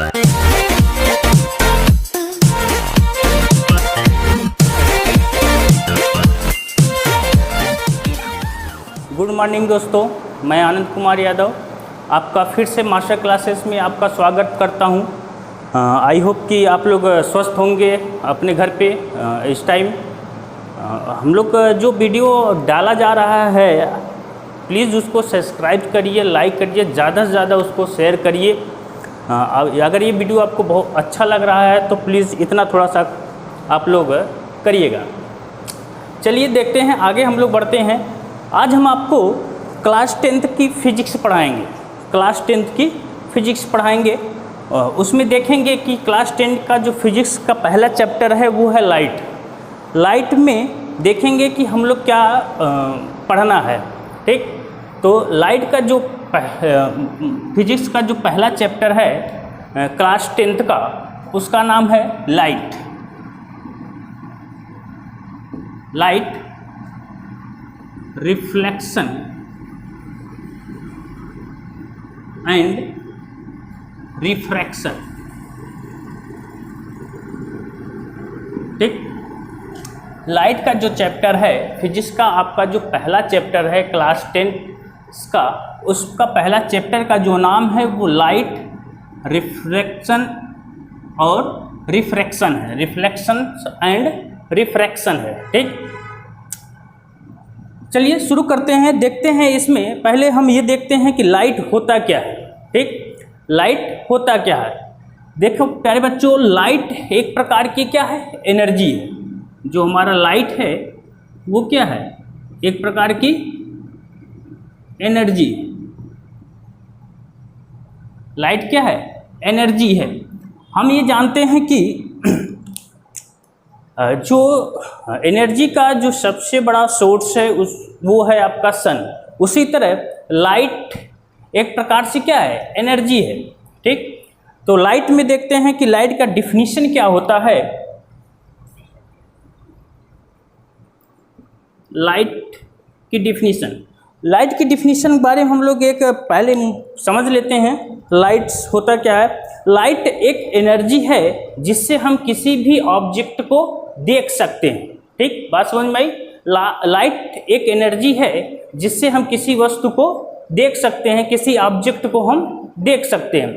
Good morning दोस्तों, मैं आनंद कुमार यादव आपका फिर से मास्टर क्लासेस में आपका स्वागत करता हूं। आई होप कि आप लोग स्वस्थ होंगे अपने घर पे। इस टाइम हम लोग जो वीडियो डाला जा रहा है प्लीज़ उसको सब्सक्राइब करिए, लाइक करिए, ज़्यादा से ज़्यादा उसको शेयर करिए। अगर ये वीडियो आपको बहुत अच्छा लग रहा है तो प्लीज़ इतना थोड़ा सा आप लोग करिएगा। चलिए देखते हैं आगे, हम लोग बढ़ते हैं। आज हम आपको क्लास 10th की फ़िज़िक्स पढ़ाएंगे। क्लास 10th की फ़िज़िक्स पढ़ाएंगे। उसमें देखेंगे कि क्लास 10 का जो फिज़िक्स का पहला चैप्टर है वो है लाइट। लाइट में देखेंगे कि हम लोग क्या पढ़ना है, ठीक। तो लाइट का जो फिज़िक्स का जो पहला चैप्टर है क्लास 10th का, उसका नाम है light. Light, reflection and refraction, ठीक। लाइट का जो चैप्टर है फिजिक्स का, आपका जो पहला चैप्टर है क्लास 10 का, उसका पहला चैप्टर का जो नाम है वो लाइट, रिफ्लेक्शन और रिफ्रैक्शन है। रिफ्लेक्शन एंड रिफ्रैक्शन है, ठीक। चलिए शुरू करते हैं, देखते हैं। इसमें पहले हम ये देखते हैं कि लाइट होता क्या है, ठीक। लाइट होता क्या है, देखो प्यारे बच्चों, लाइट एक प्रकार की क्या है, एनर्जी है। जो हमारा लाइट है वो क्या है, एक प्रकार की एनर्जी। लाइट क्या है, एनर्जी है। हम ये जानते हैं कि जो एनर्जी का जो सबसे बड़ा सोर्स है वो है आपका सन। उसी तरह लाइट एक प्रकार से क्या है, एनर्जी है, ठीक। तो लाइट में देखते हैं कि लाइट का डिफिनीशन क्या होता है। लाइट की डिफिनीशन के बारे में हम लोग एक पहले समझ लेते हैं। लाइट्स होता क्या है। लाइट एक एनर्जी है जिससे हम किसी भी ऑब्जेक्ट को देख सकते हैं, ठीक। बात समझ में आई। लाइट एक एनर्जी है जिससे हम किसी वस्तु को देख सकते हैं, किसी ऑब्जेक्ट को हम देख सकते हैं।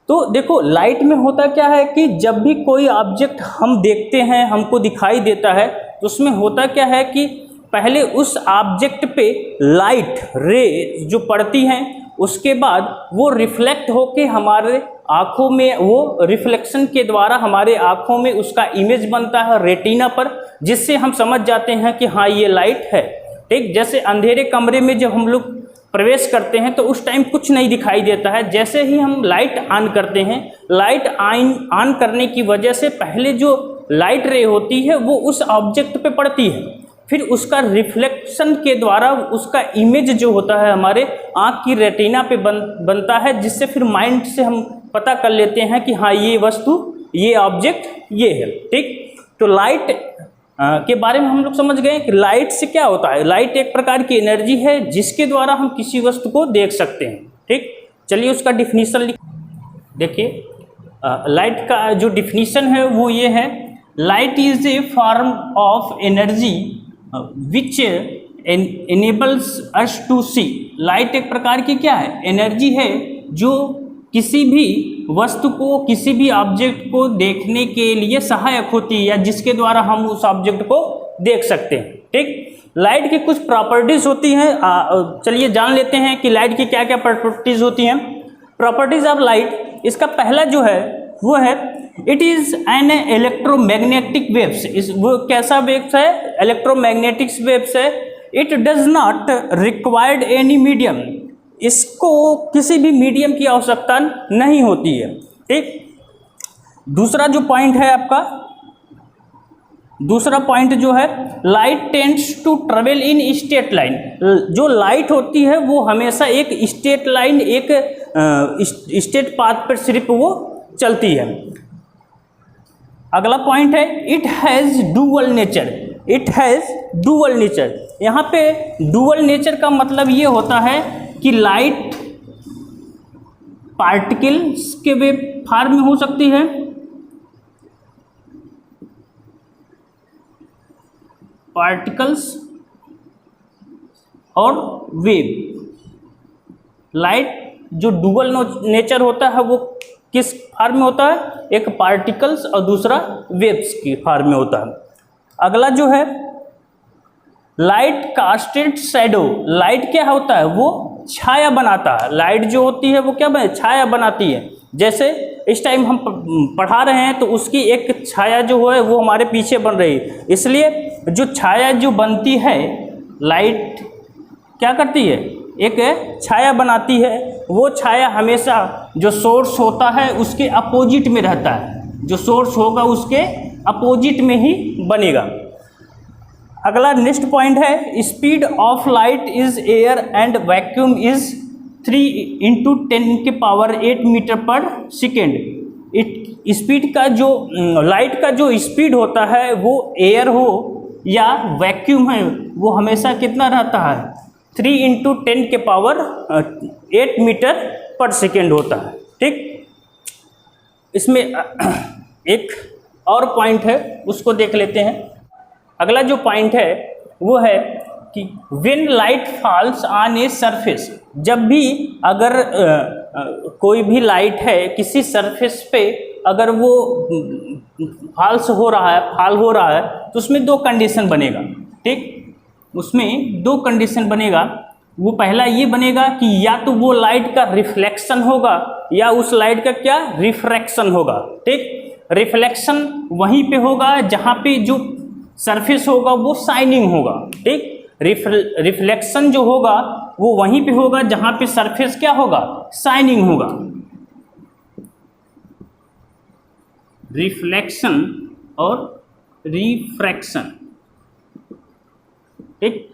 तो देखो लाइट में होता क्या है कि जब भी कोई ऑब्जेक्ट हम देखते हैं, हमको दिखाई देता है, तो उसमें होता क्या है कि पहले उस ऑब्जेक्ट पे लाइट रे जो पड़ती हैं, उसके बाद वो रिफ्लेक्ट होके हमारे आँखों में, वो रिफ्लेक्शन के द्वारा हमारे आँखों में उसका इमेज बनता है रेटिना पर, जिससे हम समझ जाते हैं कि हाँ ये लाइट है, ठीक। जैसे अंधेरे कमरे में जब हम लोग प्रवेश करते हैं तो उस टाइम कुछ नहीं दिखाई देता है। जैसे ही हम लाइट ऑन करते हैं, लाइट ऑन करने की वजह से पहले जो लाइट रे होती है वो उस ऑब्जेक्ट पे पड़ती है, फिर उसका रिफ्लेक्शन के द्वारा उसका इमेज जो होता है हमारे आँख की रेटिना पे बनता है, जिससे फिर माइंड से हम पता कर लेते हैं कि हाँ ये वस्तु, ये ऑब्जेक्ट ये है, ठीक। तो लाइट के बारे में हम लोग समझ गए कि लाइट से क्या होता है। लाइट एक प्रकार की एनर्जी है जिसके द्वारा हम किसी वस्तु को देख सकते हैं, ठीक। चलिए उसका डिफिनीशन देखिए। लाइट का जो डिफिनीशन है वो ये है, light is a form of energy which enables us to see। Light एक प्रकार की क्या है, एनर्जी है जो किसी भी वस्तु को, किसी भी ऑब्जेक्ट को देखने के लिए सहायक होती है, या जिसके द्वारा हम उस ऑब्जेक्ट को देख सकते हैं, ठीक। लाइट की कुछ प्रॉपर्टीज होती हैं। चलिए जान लेते हैं कि लाइट की क्या क्या प्रॉपर्टीज होती हैं। प्रॉपर्टीज ऑफ लाइट, इसका पहला जो है वो है it is an electromagnetic waves. वो कैसा वेव्स है, इलेक्ट्रोमैग्नेटिक वेव्स है। It does not required any medium, इसको किसी भी मीडियम की आवश्यकता नहीं होती है, ठीक। दूसरा जो पॉइंट है आपका, दूसरा पॉइंट जो है, light tends to travel in straight line. जो लाइट होती है वो हमेशा एक स्ट्रेट लाइन, एक स्ट्रेट पाथ पर सिर्फ वो चलती है। अगला पॉइंट है, it has dual nature. It has dual nature. यहाँ पे डुअल नेचर का मतलब ये होता है कि लाइट पार्टिकल्स के वे फॉर्म में हो सकती है? पार्टिकल्स और वेव। लाइट जो डुअल नेचर होता है वो किस फॉर्म में होता है? एक पार्टिकल्स और दूसरा वेव्स की फॉर्म में होता है। अगला जो है लाइट कास्टेड शैडो। लाइट क्या होता है? वो छाया बनाता है। लाइट जो होती है वो क्या बने? छाया बनाती है। जैसे इस टाइम हम पढ़ा रहे हैं तो उसकी एक छाया जो है वो हमारे पीछे बन रही है, इसलिए जो छाया जो बनती है लाइट क्या करती है? एक छाया बनाती है। वो छाया हमेशा जो सोर्स होता है उसके अपोजिट में रहता है। जो सोर्स होगा उसके अपोजिट में ही बनेगा। अगला नेक्स्ट पॉइंट है speed of light is air and vacuum is 3 × 10⁸ metre per second. Speed का जो लाइट का जो स्पीड होता है वो एयर हो या वैक्यूम है वो हमेशा कितना रहता है? 3 × 10⁸ मीटर पर सेकेंड होता है। ठीक, इसमें एक और पॉइंट है उसको देख लेते हैं। अगला जो पॉइंट है वो है कि when light falls on a surface. जब भी अगर कोई भी लाइट है किसी सरफेस पे अगर वो फॉल हो रहा है तो उसमें दो कंडीशन बनेगा। ठीक, उसमें दो कंडीशन बनेगा। वो पहला ये बनेगा कि या तो वो लाइट का रिफ्लेक्शन होगा या उस लाइट का क्या? रिफ्रैक्शन होगा। ठीक, रिफ्लेक्शन वहीं पे होगा जहाँ पे जो सरफेस होगा वो शाइनिंग होगा। ठीक, रिफ्लेक्शन जो होगा वो वहीं पे होगा जहाँ पे सरफेस क्या होगा? शाइनिंग होगा। रिफ्लेक्शन और रिफ्रैक्शन। ठीक,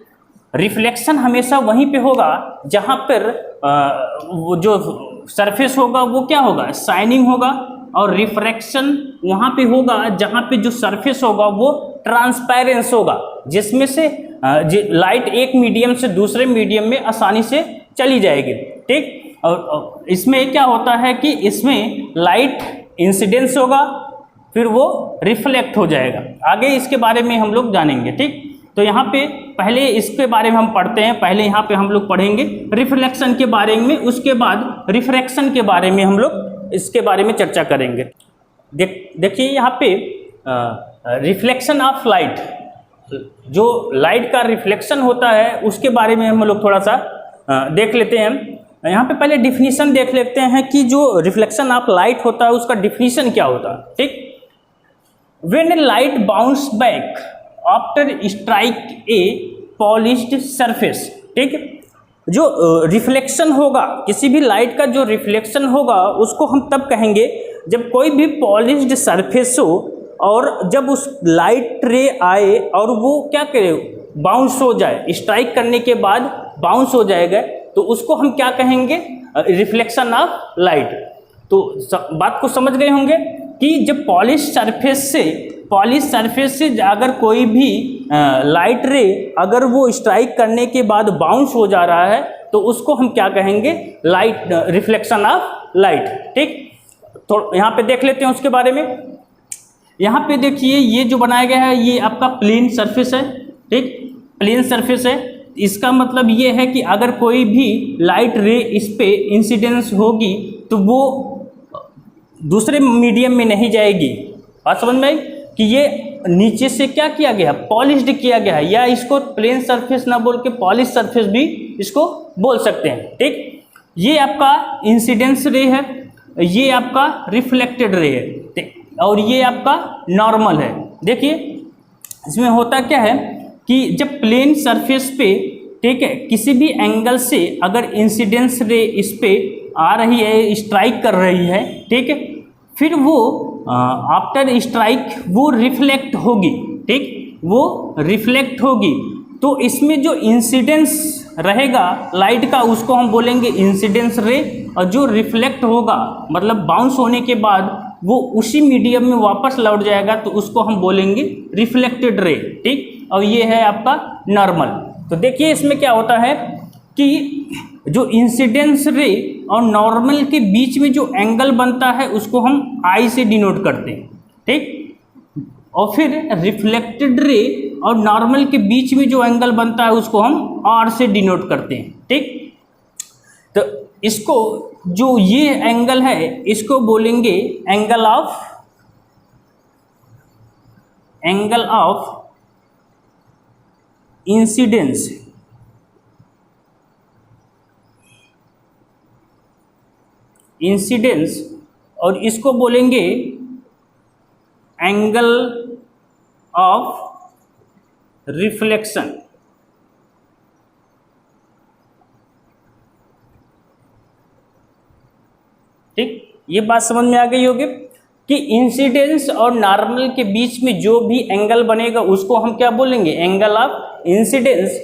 रिफ्लेक्शन हमेशा वहीं पे होगा जहाँ पर वो जो सरफेस होगा वो क्या होगा? शाइनिंग होगा। और रिफ्रैक्शन वहाँ पे होगा जहाँ पे जो सरफेस होगा वो ट्रांसपेरेंस होगा, जिसमें से लाइट एक मीडियम से दूसरे मीडियम में आसानी से चली जाएगी। ठीक, और इसमें क्या होता है कि इसमें लाइट इंसिडेंस होगा फिर वो रिफ्लेक्ट हो जाएगा। आगे इसके बारे में हम लोग जानेंगे। ठीक, तो यहाँ पे पहले इसके बारे में हम पढ़ते हैं। पहले यहाँ पे हम लोग पढ़ेंगे रिफ्लेक्शन के बारे में, उसके बाद रिफ्रैक्शन के बारे में हम लोग इसके बारे में चर्चा करेंगे। देखिए यहाँ पे रिफ्लेक्शन ऑफ लाइट, जो लाइट का रिफ्लेक्शन होता है उसके बारे में हम लोग थोड़ा सा देख लेते हैं। यहाँ पे पहले डिफिनीशन देख लेते हैं कि जो रिफ्लेक्शन ऑफ लाइट होता है उसका डिफिनीशन क्या होता है। ठीक, when light bounce back after strike a polished surface. ठीक, जो रिफ्लेक्शन होगा किसी भी लाइट का जो रिफ्लेक्शन होगा उसको हम तब कहेंगे जब कोई भी पॉलिश्ड सरफेस हो और जब उस लाइट रे आए और वो क्या करे? बाउंस हो जाए, स्ट्राइक करने के बाद बाउंस हो जाएगा, तो उसको हम क्या कहेंगे? Reflection of light. तो बात को समझ गए होंगे कि जब पॉलिश सरफेस से अगर कोई भी लाइट रे अगर वो स्ट्राइक करने के बाद बाउंस हो जा रहा है तो उसको हम क्या कहेंगे? Light, reflection of light. ठीक, तो यहाँ पे देख लेते हैं उसके बारे में। यहाँ पे देखिए ये जो बनाया गया है ये आपका प्लेन सरफेस है। ठीक, प्लेन सरफेस है। इसका मतलब ये है कि अगर कोई भी लाइट रे इस पे इंसिडेंस होगी तो वो दूसरे मीडियम में नहीं जाएगी। बात समझ में आई कि ये नीचे से क्या किया गया? पॉलिश्ड किया गया है, या इसको प्लेन सरफेस ना बोल के पॉलिश सरफेस भी इसको बोल सकते हैं। ठीक, ये आपका इंसिडेंस रे है, ये आपका रिफ्लेक्टेड रे है और ये आपका नॉर्मल है। देखिए इसमें होता क्या है कि जब प्लेन सरफेस पे ठीक है किसी भी एंगल से अगर इंसिडेंस रे इस पे आ रही है, स्ट्राइक कर रही है, ठीक है, फिर वो आफ्टर स्ट्राइक वो रिफ्लेक्ट होगी। ठीक, वो रिफ्लेक्ट होगी तो इसमें जो इंसिडेंस रहेगा लाइट का उसको हम बोलेंगे इंसिडेंस रे, और जो रिफ्लेक्ट होगा मतलब बाउंस होने के बाद वो उसी मीडियम में वापस लौट जाएगा तो उसको हम बोलेंगे रिफ्लेक्टेड रे। ठीक, और ये है आपका नॉर्मल। तो देखिए इसमें क्या होता है कि जो इंसिडेंस रे और नॉर्मल के बीच में जो एंगल बनता है उसको हम आई से डिनोट करते हैं, ठीक। और फिर रिफ्लेक्टेड रे और नॉर्मल के बीच में जो एंगल बनता है उसको हम आर से डिनोट करते हैं, ठीक। तो इसको जो ये एंगल है इसको बोलेंगे एंगल ऑफ इंसिडेंस। और इसको बोलेंगे एंगल ऑफ रिफ्लेक्शन, ठीक। ये बात समझ में आ गई होगी कि इंसिडेंस और नॉर्मल के बीच में जो भी एंगल बनेगा उसको हम क्या बोलेंगे, एंगल ऑफ इंसिडेंस।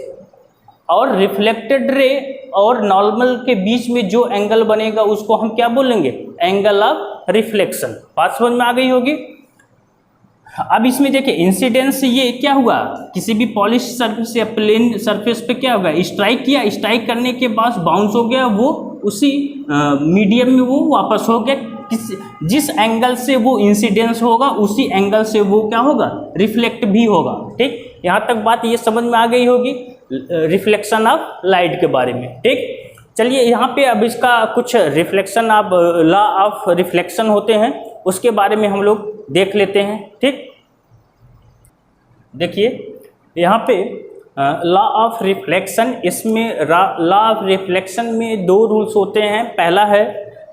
और रिफ्लेक्टेड रे और नॉर्मल के बीच में जो एंगल बनेगा उसको हम क्या बोलेंगे, एंगल ऑफ रिफ्लेक्शन। बात समझ में आ गई होगी। अब इसमें देखिए इंसिडेंस ये क्या हुआ, किसी भी पॉलिश सरफेस या प्लेन सरफेस पे क्या होगा, स्ट्राइक किया, स्ट्राइक करने के बाद बाउंस हो गया, वो उसी मीडियम में वो वापस हो गया। जिस एंगल से वो इंसिडेंस होगा उसी एंगल से वो क्या होगा, रिफ्लेक्ट भी होगा, ठीक। यहाँ तक बात ये समझ में आ गई होगी रिफ्लेक्शन ऑफ लाइट के बारे में, ठीक। चलिए यहाँ पे अब इसका कुछ reflection of law of reflection होते हैं उसके बारे में हम लोग देख लेते हैं, ठीक। देखिए यहाँ पे लॉ ऑफ रिफ्लेक्शन, इसमें लॉ ऑफ रिफ्लेक्शन में दो रूल्स होते हैं। पहला है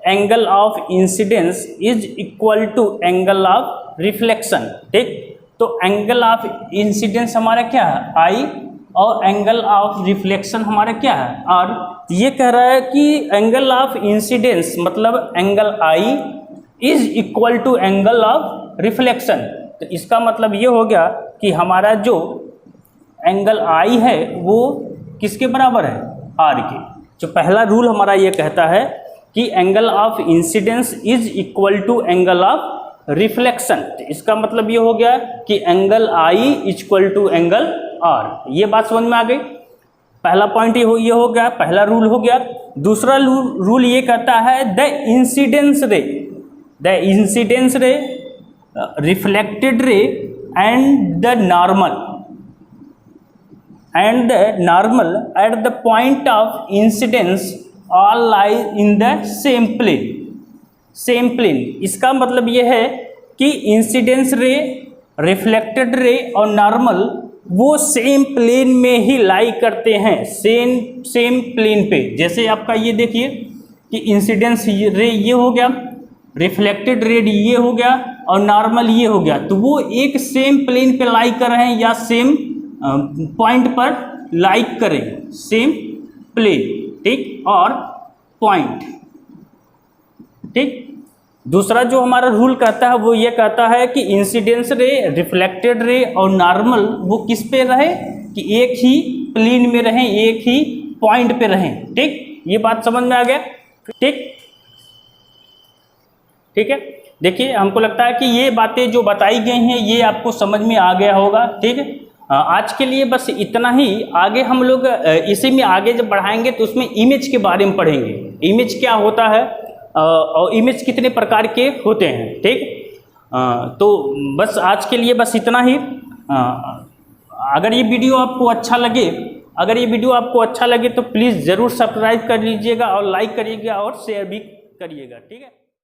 angle of incidence is equal to angle of reflection, ठीक। तो एंगल ऑफ इंसिडेंस हमारा क्या है, आई, और एंगल ऑफ रिफ्लेक्शन हमारा क्या है, आर। ये कह रहा है कि एंगल ऑफ इंसिडेंस मतलब angle i is equal to angle of reflection. तो इसका मतलब ये हो गया कि हमारा जो एंगल आई है वो किसके बराबर है, आर के। जो पहला रूल हमारा ये कहता है कि angle of incidence is equal to angle of reflection. तो इसका मतलब ये हो गया कि angle i equal to angle r. ये बात समझ में आ गई। पहला पॉइंट ये हो गया, पहला रूल हो गया। दूसरा रूल ये कहता है the incidence ray reflected ray and the normal at the point of incidence all lie in the same plane. इसका मतलब ये है कि इंसिडेंस रे, रिफ्लेक्टेड रे और नॉर्मल वो सेम प्लेन में ही लाई करते हैं, सेम प्लेन पे। जैसे आपका ये देखिए कि इंसिडेंस रे ये हो गया, रिफ्लेक्टेड रे ये हो गया और नॉर्मल ये हो गया, तो वो एक सेम प्लेन पे लाई कर रहे हैं या सेम पॉइंट पर लाइक करें, सेम प्लेन, ठीक, और पॉइंट, ठीक। दूसरा जो हमारा रूल कहता है वो ये कहता है कि इंसिडेंस रे, रिफ्लेक्टेड रे और नॉर्मल वो किस पे रहे, कि एक ही प्लेन में रहें, एक ही पॉइंट पे रहें, ठीक। ये बात समझ में आ गया, ठीक है। देखिए हमको लगता है कि ये बातें जो बताई गई हैं ये आपको समझ में आ गया होगा, ठीक है। आज के लिए बस इतना ही। आगे हम लोग इसी में आगे जब बढ़ाएंगे तो उसमें इमेज के बारे में पढ़ेंगे, इमेज क्या होता है और इमेज कितने प्रकार के होते हैं, ठीक। तो बस आज के लिए बस इतना ही। अगर ये वीडियो आपको अच्छा लगे तो प्लीज़ ज़रूर सब्सक्राइब कर लीजिएगा और लाइक करिएगा और शेयर भी करिएगा, ठीक है।